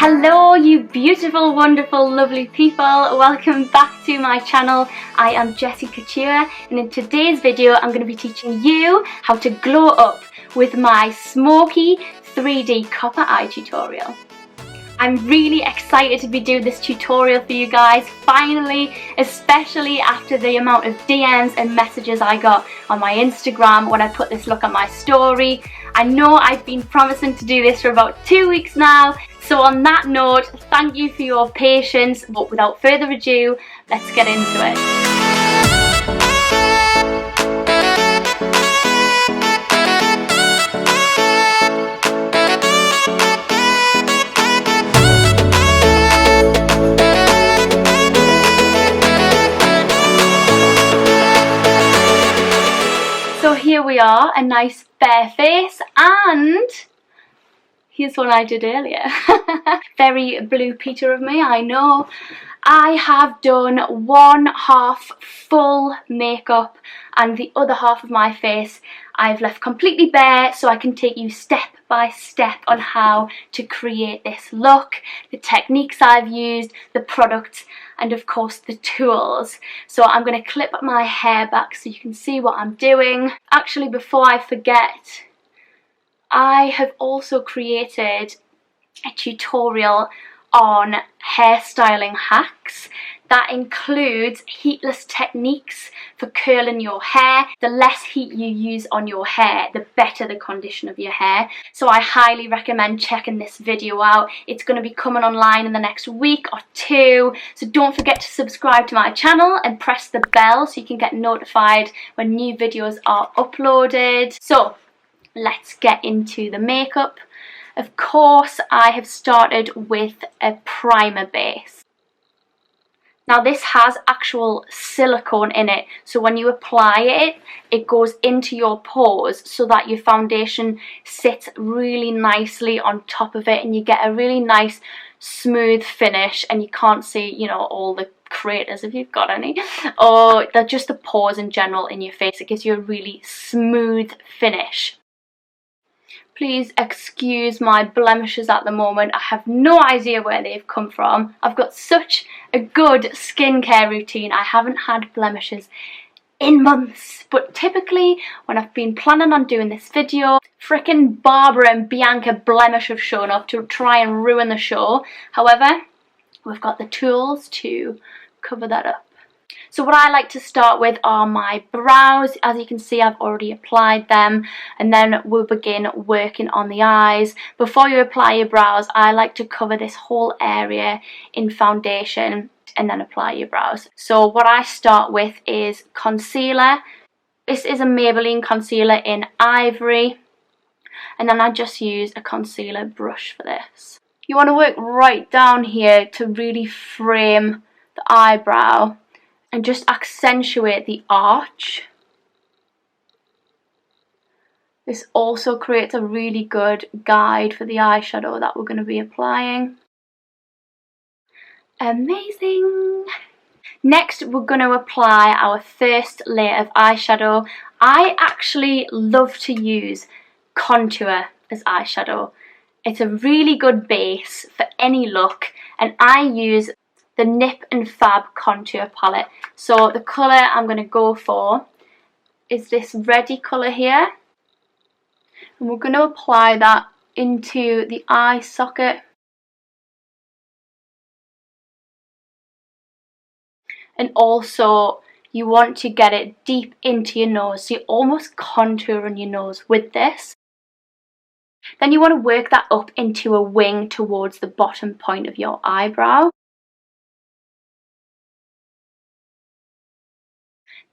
Hello you beautiful, wonderful, lovely people. Welcome back to my channel. I am Jessie Couture, and in today's video I'm going to be teaching you how to glow up with my smoky 3D copper eye tutorial. I'm really excited to be doing this tutorial for you guys, finally, especially after the amount of DMs and messages I got on my Instagram when I put this look on my story. I know I've been promising to do this for about 2 weeks now, so on that note, thank you for your patience, but without further ado, let's get into it. So here we are, a nice bare face, and here's one I did earlier. Very Blue Peter of me, I know. I have done one half full makeup and the other half of my face I've left completely bare, so I can take you step by step on how to create this look, the techniques I've used, the products, and of course the tools. So I'm going to clip my hair back so you can see what I'm doing. Actually, before I forget, I have also created a tutorial on hairstyling hacks that includes heatless techniques for curling your hair. The less heat you use on your hair, the better the condition of your hair. So I highly recommend checking this video out. It's going to be coming online in the next week or two. So don't forget to subscribe to my channel and press the bell so you can get notified when new videos are uploaded. So let's get into the makeup. Of course, I have started with a primer base. Now this has actual silicone in it, so when you apply it, it goes into your pores so that your foundation sits really nicely on top of it and you get a really nice smooth finish, and you can't see, you know, all the craters if you've got any, or they're just the pores in general in your face. It gives you a really smooth finish. Please excuse my blemishes at the moment. I have no idea where they've come from. I've got such a good skincare routine. I haven't had blemishes in months. But typically, when I've been planning on doing this video, frickin' Barbara and Bianca blemish have shown up to try and ruin the show. However, we've got the tools to cover that up. So what I like to start with are my brows. As you can see, I've already applied them, and then we'll begin working on the eyes. Before you apply your brows, I like to cover this whole area in foundation and then apply your brows. So what I start with is concealer. This is a Maybelline concealer in Ivory, and then I just use a concealer brush for this. You want to work right down here to really frame the eyebrow and just accentuate the arch. This also creates a really good guide for the eyeshadow that we're going to be applying. Amazing! Next, we're going to apply our first layer of eyeshadow. I actually love to use contour as eyeshadow. It's a really good base for any look, and I use the Nip and Fab contour palette. So the colour I'm going to go for is this reddy colour here, and we're going to apply that into the eye socket. And also you want to get it deep into your nose, so you're almost contouring your nose with this. Then you want to work that up into a wing towards the bottom point of your eyebrow.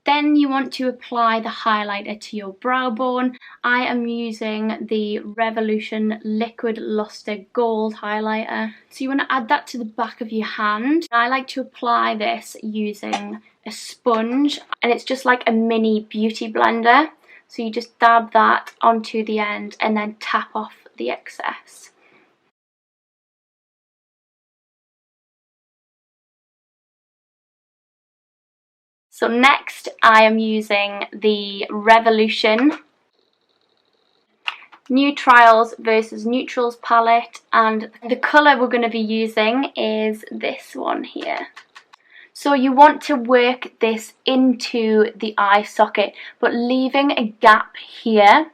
Then you want to apply the highlighter to your brow bone. I am using the Revolution Liquid Lustre Gold highlighter. So you want to add that to the back of your hand. I like to apply this using a sponge, and it's just like a mini beauty blender. So you just dab that onto the end and then tap off the excess. So next I am using the Revolution New Trials versus Neutrals palette, and the colour we're going to be using is this one here. So you want to work this into the eye socket, but leaving a gap here.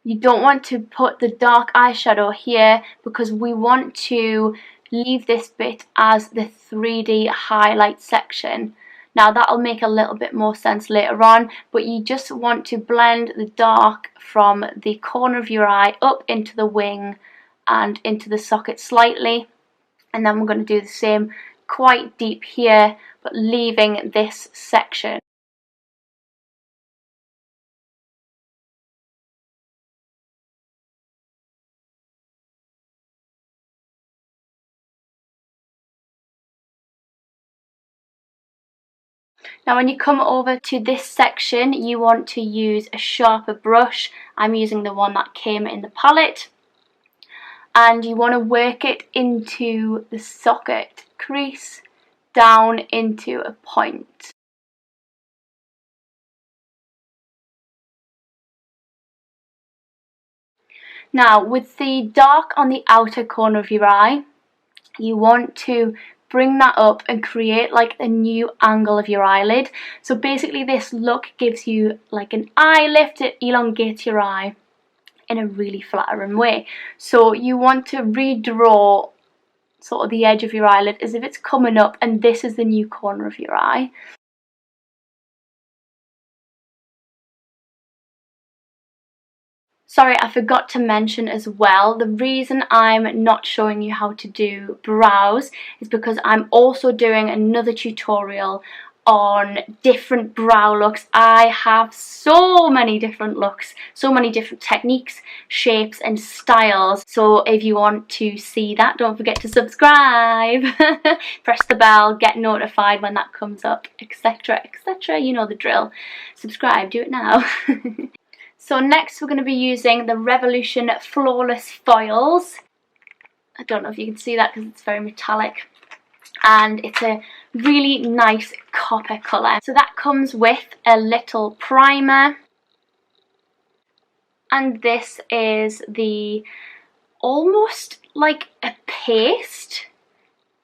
You don't want to put the dark eyeshadow here because we want to leave this bit as the 3D highlight section. Now that'll make a little bit more sense later on, but you just want to blend the dark from the corner of your eye up into the wing and into the socket slightly, and then we're going to do the same quite deep here, but leaving this section. Now when you come over to this section, you want to use a sharper brush. I'm using the one that came in the palette. And you want to work it into the socket crease, down into a point. Now with the dark on the outer corner of your eye, you want to bring that up and create like a new angle of your eyelid. So basically this look gives you like an eye lift, it elongates your eye in a really flattering way. So you want to redraw sort of the edge of your eyelid as if it's coming up, and this is the new corner of your eye. Sorry, I forgot to mention as well, the reason I'm not showing you how to do brows is because I'm also doing another tutorial on different brow looks. I have so many different looks, so many different techniques, shapes and styles. So if you want to see that, don't forget to subscribe, press the bell, get notified when that comes up, etc, etc. You know the drill. Subscribe, do it now. So next we're going to be using the Revolution Flawless Foils. I don't know if you can see that because it's very metallic. And it's a really nice copper colour. So that comes with a little primer. And this is the almost like a paste.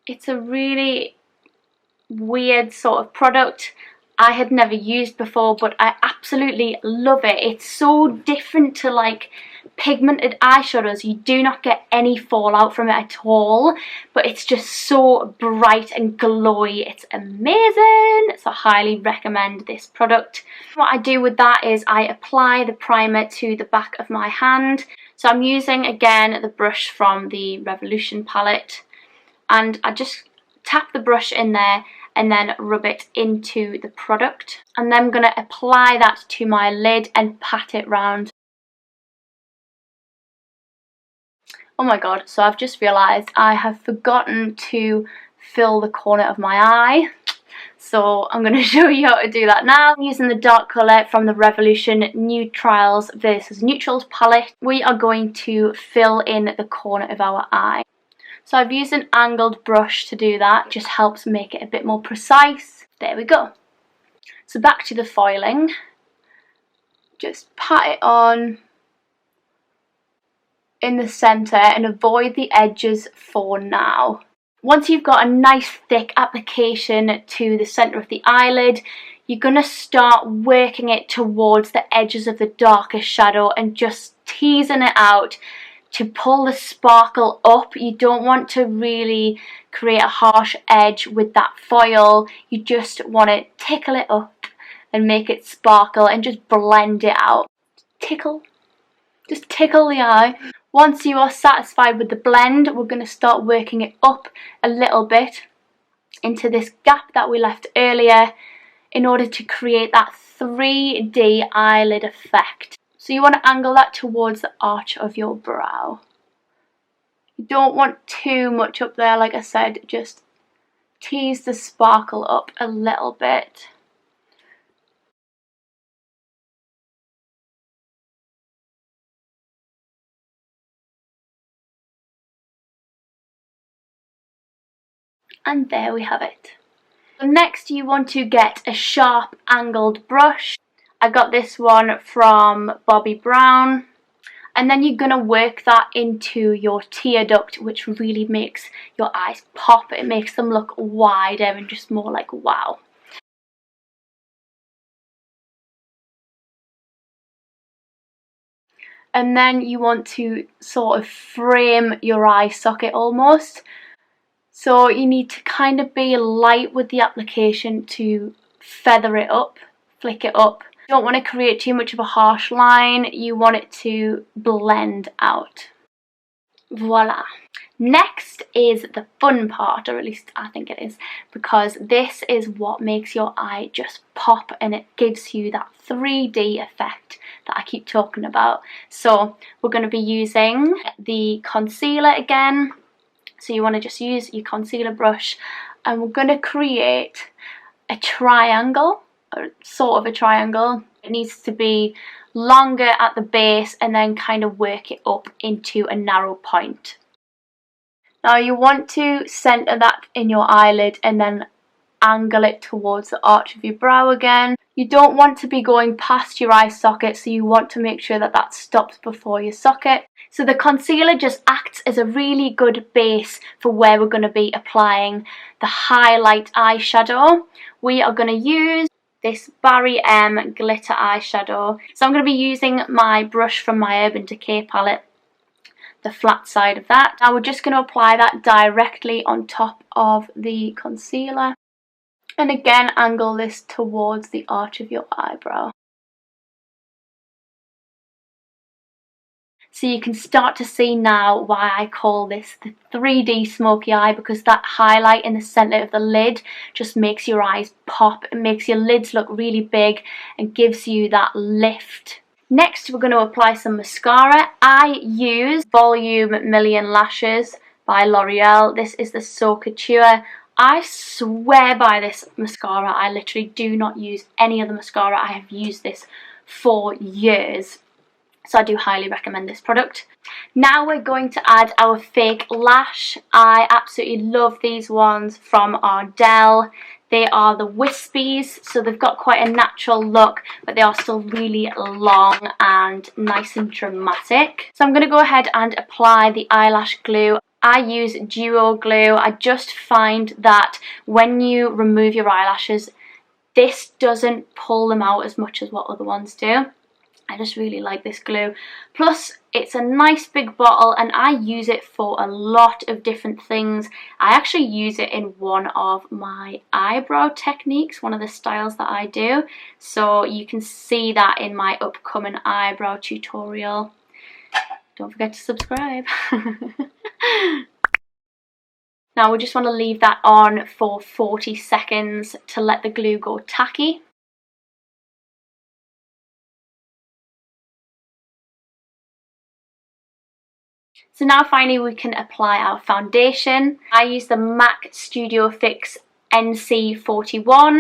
It's a really weird sort of product I had never used before, but I absolutely love it. It's so different to like pigmented eyeshadows. You do not get any fallout from it at all, but it's just so bright and glowy. It's amazing, so I highly recommend this product. What I do with that is I apply the primer to the back of my hand. So I'm using again the brush from the Revolution palette, and I just tap the brush in there and then rub it into the product, and then I'm going to apply that to my lid and pat it round. Oh my god, so I've just realised I have forgotten to fill the corner of my eye, so I'm going to show you how to do that now. I'm using the dark colour from the Revolution New Trials versus Neutrals palette. We are going to fill in the corner of our eye. So I've used an angled brush to do that, it just helps make it a bit more precise. There we go. So back to the foiling. Just pat it on in the centre and avoid the edges for now. Once you've got a nice thick application to the centre of the eyelid, you're going to start working it towards the edges of the darkest shadow and just teasing it out to pull the sparkle up. You don't want to really create a harsh edge with that foil. You just want to tickle it up and make it sparkle and just blend it out. Tickle. Just tickle the eye. Once you are satisfied with the blend, we're going to start working it up a little bit into this gap that we left earlier in order to create that 3D eyelid effect. So you want to angle that towards the arch of your brow. You don't want too much up there, like I said, just tease the sparkle up a little bit. And there we have it. So next you want to get a sharp angled brush. I got this one from Bobbi Brown, And then you're going to work that into your tear duct, which really makes your eyes pop. It makes them look wider and just more like wow. And then you want to sort of frame your eye socket almost. So you need to kind of be light with the application to feather it up, flick it up. You don't want to create too much of a harsh line, you want it to blend out. Voila. Next is the fun part, or at least I think it is, because this is what makes your eye just pop and it gives you that 3D effect that I keep talking about. So we're going to be using the concealer again. So you want to just use your concealer brush and we're going to create a triangle, or sort of a triangle. It needs to be longer at the base and then kind of work it up into a narrow point. Now you want to centre that in your eyelid and then angle it towards the arch of your brow again. You don't want to be going past your eye socket, so you want to make sure that that stops before your socket. So the concealer just acts as a really good base for where we're going to be applying the highlight eyeshadow. We are going to use this BarryM glitter eyeshadow. So I'm going to be using my brush from my Urban Decay palette, the flat side of that. Now we're just going to apply that directly on top of the concealer. And again, angle this towards the arch of your eyebrow. So you can start to see now why I call this the 3D smoky eye, because that highlight in the centre of the lid just makes your eyes pop. It makes your lids look really big and gives you that lift. Next, we're going to apply some mascara. I use Volume Million Lashes by L'Oreal. This is the So Couture. I swear by this mascara. I literally do not use any other mascara. I have used this for years. So I do highly recommend this product. Now we're going to add our fake lash. I absolutely love these ones from Ardell. They are the wispies, so they've got quite a natural look, but they are still really long and nice and dramatic. So I'm going to go ahead and apply the eyelash glue. I use duo glue. I just find that when you remove your eyelashes, this doesn't pull them out as much as what other ones do. I just really like this glue. Plus, it's a nice big bottle and I use it for a lot of different things. I actually use it in one of my eyebrow techniques, one of the styles that I do. So you can see that in my upcoming eyebrow tutorial. Don't forget to subscribe. Now we just want to leave that on for 40 seconds to let the glue go tacky. So now finally we can apply our foundation. I use the MAC Studio Fix NC41.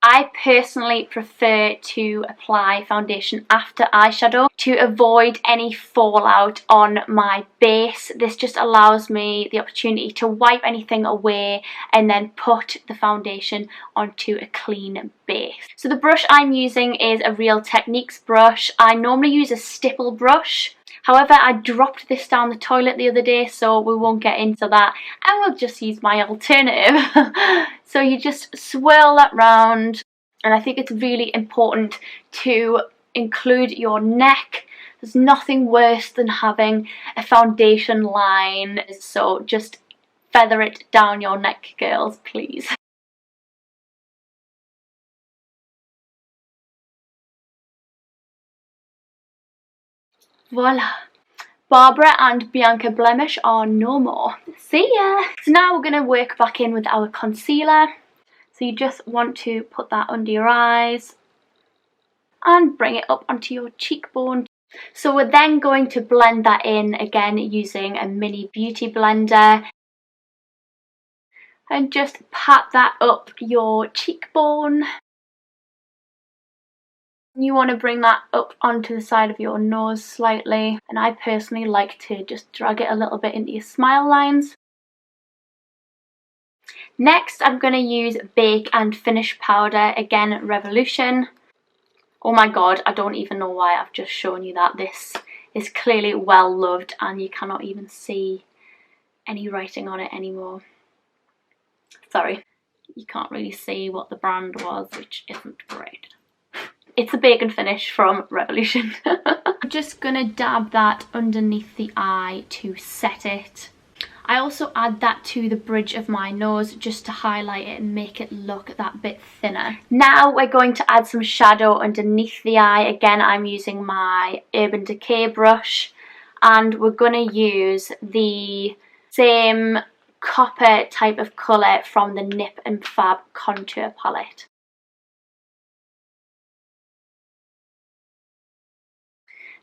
I personally prefer to apply foundation after eyeshadow to avoid any fallout on my base. This just allows me the opportunity to wipe anything away and then put the foundation onto a clean base. So the brush I'm using is a Real Techniques brush. I normally use a stipple brush. However, I dropped this down the toilet the other day, so we won't get into that. And we'll just use my alternative. So you just swirl that round. And I think it's really important to include your neck. There's nothing worse than having a foundation line. So just feather it down your neck, girls, please. Voila. Barbara and Bianca Blemish are no more. See ya! So now we're going to work back in with our concealer. So you just want to put that under your eyes and bring it up onto your cheekbone. So we're then going to blend that in again using a mini beauty blender. And just pat that up your cheekbone. You want to bring that up onto the side of your nose slightly, and I personally like to just drag it a little bit into your smile lines. Next, I'm going to use Bake and Finish powder, again Revolution. Oh my god, I don't even know why I've just shown you that. This is clearly well loved, and you cannot even see any writing on it anymore. Sorry, you can't really see what the brand was, which isn't great. It's a bacon finish from Revolution. I'm just gonna dab that underneath the eye to set it. I also add that to the bridge of my nose just to highlight it and make it look that bit thinner. Now we're going to add some shadow underneath the eye. Again, I'm using my Urban Decay brush, and we're going to use the same copper type of colour from the Nip and Fab contour palette.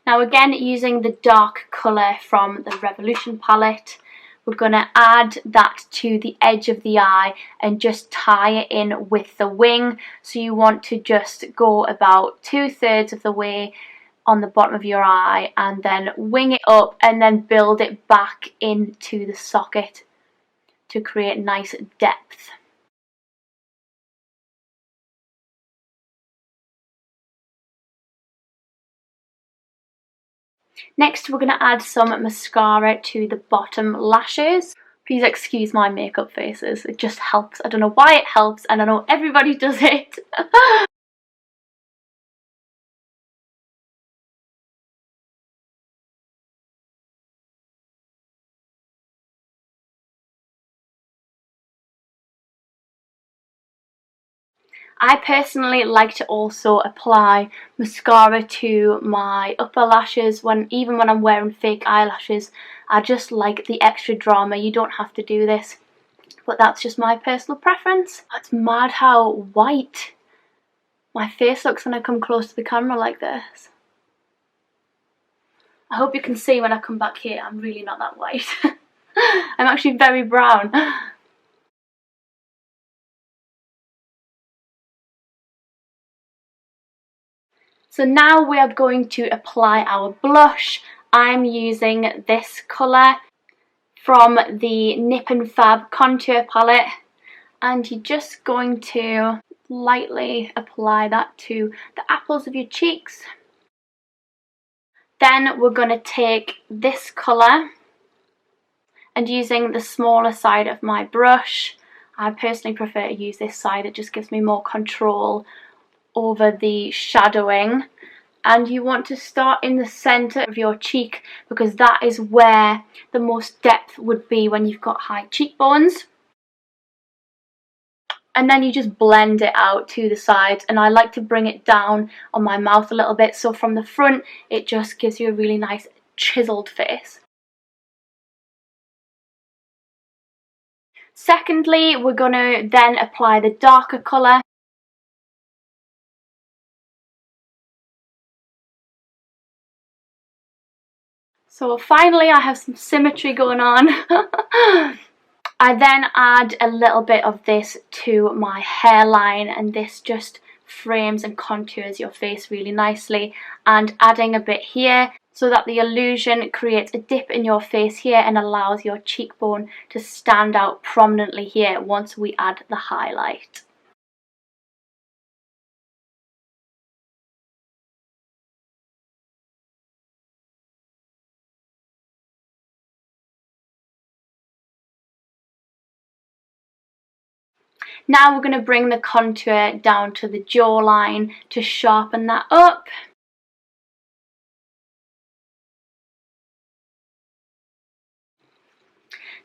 Now again, using the dark colour from the Revolution palette, we're going to add that to the edge of the eye and just tie it in with the wing. So you want to just go about 2/3 of the way on the bottom of your eye and then wing it up and then build it back into the socket to create nice depth. Next, we're going to add some mascara to the bottom lashes. Please excuse my makeup faces, it just helps. I don't know why it helps, and I know everybody does it. I personally like to also apply mascara to my upper lashes even when I'm wearing fake eyelashes. I just like the extra drama. You don't have to do this, but that's just my personal preference. It's mad how white my face looks when I come close to the camera like this. I hope you can see when I come back here, I'm really not that white. I'm actually very brown. So now we are going to apply our blush. I'm using this colour from the Nip and Fab contour palette, and you're just going to lightly apply that to the apples of your cheeks. Then we're going to take this colour, and using the smaller side of my brush, I personally prefer to use this side, it just gives me more control over the shadowing. And you want to start in the centre of your cheek because that is where the most depth would be when you've got high cheekbones. And then you just blend it out to the sides, and I like to bring it down on my mouth a little bit, so from the front it just gives you a really nice chiseled face. Secondly, we're going to then apply the darker colour. So finally I have some symmetry going on. I then add a little bit of this to my hairline, and this just frames and contours your face really nicely, and adding a bit here so that the illusion creates a dip in your face here and allows your cheekbone to stand out prominently here once we add the highlight. Now we're going to bring the contour down to the jawline to sharpen that up.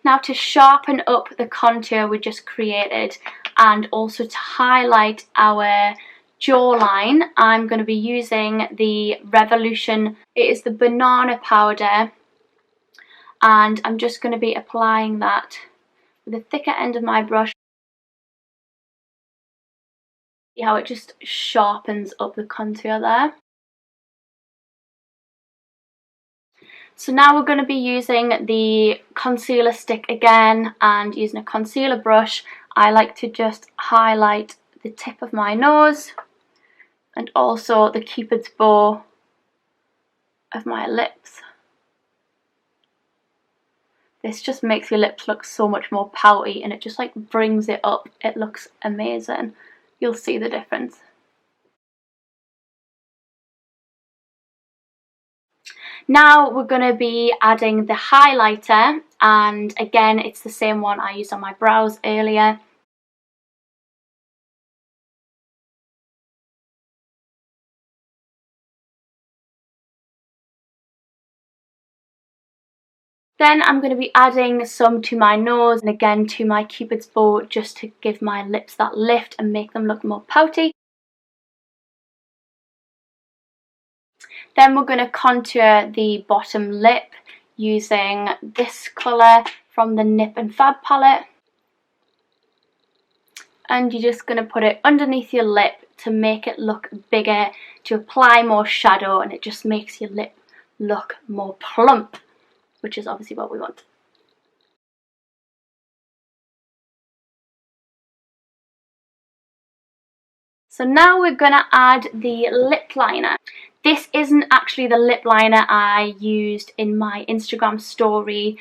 Now to sharpen up the contour we just created and also to highlight our jawline, I'm going to be using the Revolution, it is the banana powder, and I'm just going to be applying that with the thicker end of my brush. See how it just sharpens up the contour there. So now we're going to be using the concealer stick again, and using a concealer brush I like to just highlight the tip of my nose and also the cupid's bow of my lips. This just makes your lips look so much more pouty, and it just like brings it up. It looks amazing. You'll see the difference. Now we're going to be adding the highlighter, and again it's the same one I used on my brows earlier. Then I'm going to be adding some to my nose and again to my cupid's bow, just to give my lips that lift and make them look more pouty. Then we're going to contour the bottom lip using this colour from the Nip and Fab palette. And you're just going to put it underneath your lip to make it look bigger, to apply more shadow, and it just makes your lip look more plump, which is obviously what we want. So now we're going to add the lip liner. This isn't actually the lip liner I used in my Instagram story.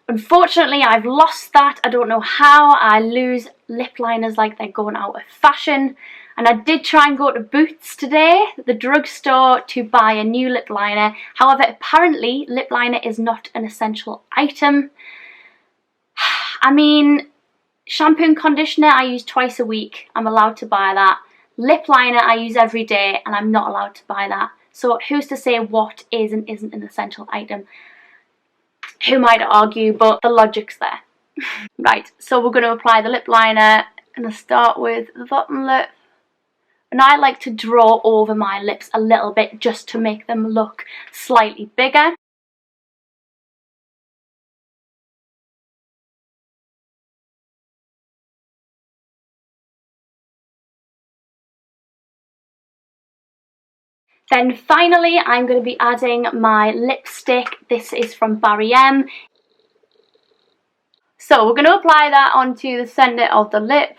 Unfortunately, I've lost that. I don't know how. I lose lip liners like they're going out of fashion. And I did try and go to Boots today, the drugstore, to buy a new lip liner. However, apparently lip liner is not an essential item. I mean, shampoo and conditioner I use twice a week. I'm allowed to buy that. Lip liner I use every day and I'm not allowed to buy that. So who's to say what is and isn't an essential item? Who might argue, but the logic's there. Right, so we're going to apply the lip liner, and I start with the bottom lip. And I like to draw over my lips a little bit just to make them look slightly bigger. Then finally, I'm going to be adding my lipstick. This is from BarryM. So we're going to apply that onto the centre of the lip,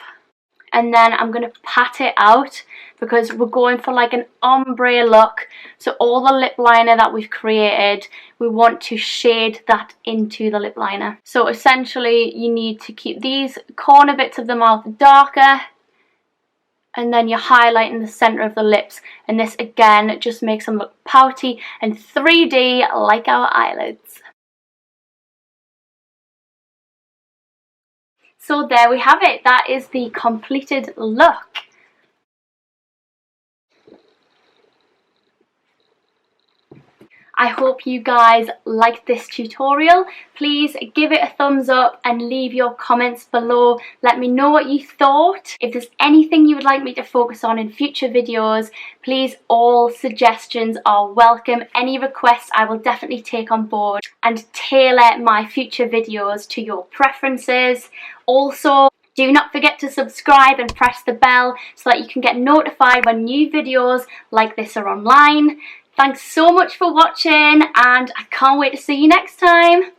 and then I'm going to pat it out because we're going for like an ombre look. So all the lip liner that we've created, we want to shade that into the lip liner. So essentially you need to keep these corner bits of the mouth darker, and then you're highlighting the centre of the lips, and this again just makes them look pouty and 3D like our eyelids. So there we have it, that is the completed look. I hope you guys liked this tutorial. Please give it a thumbs up and leave your comments below. Let me know what you thought. If there's anything you would like me to focus on in future videos, please, all suggestions are welcome. Any requests I will definitely take on board and tailor my future videos to your preferences. Also, do not forget to subscribe and press the bell so that you can get notified when new videos like this are online. Thanks so much for watching, and I can't wait to see you next time.